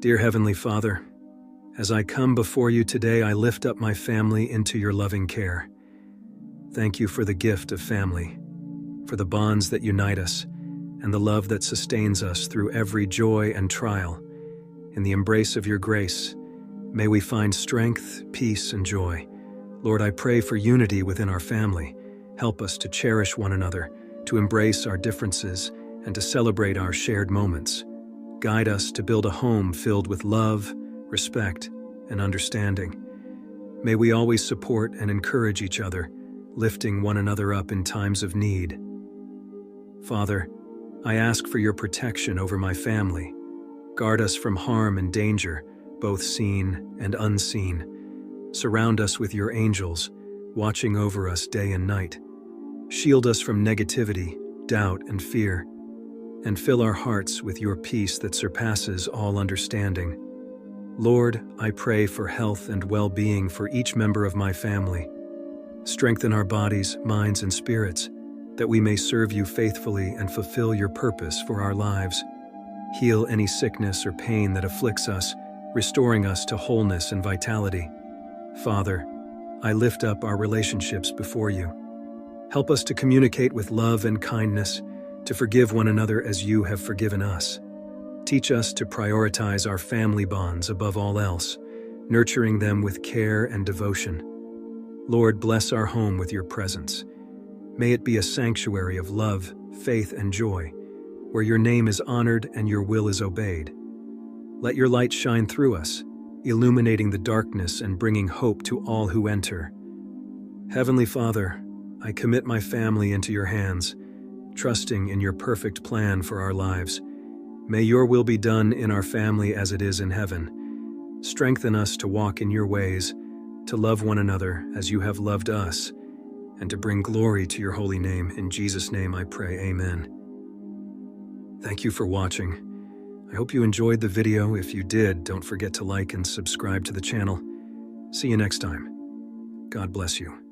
Dear Heavenly Father, as I come before you today, I lift up my family into your loving care. Thank you for the gift of family, for the bonds that unite us, and the love that sustains us through every joy and trial. In the embrace of your grace, may we find strength, peace, and joy. Lord, I pray for unity within our family. Help us to cherish one another, to embrace our differences, and to celebrate our shared moments. Guide us to build a home filled with love, respect, and understanding. May we always support and encourage each other, lifting one another up in times of need. Father, I ask for your protection over my family. Guard us from harm and danger, both seen and unseen. Surround us with your angels, watching over us day and night. Shield us from negativity, doubt, and fear, and fill our hearts with your peace that surpasses all understanding. Lord, I pray for health and well-being for each member of my family. Strengthen our bodies, minds, and spirits, that we may serve you faithfully and fulfill your purpose for our lives. Heal any sickness or pain that afflicts us, restoring us to wholeness and vitality. Father, I lift up our relationships before you. Help us to communicate with love and kindness, to forgive one another as you have forgiven us. Teach us to prioritize our family bonds above all else, nurturing them with care and devotion. Lord, bless our home with your presence. May it be a sanctuary of love, faith, and joy, where your name is honored and your will is obeyed. Let your light shine through us, illuminating the darkness and bringing hope to all who enter. Heavenly Father, I commit my family into your hands, trusting in your perfect plan for our lives. May your will be done in our family as it is in heaven. Strengthen us to walk in your ways, to love one another as you have loved us, and to bring glory to your holy name. In Jesus' name I pray, amen. Thank you for watching. I hope you enjoyed the video. If you did, don't forget to like and subscribe to the channel. See you next time. God bless you.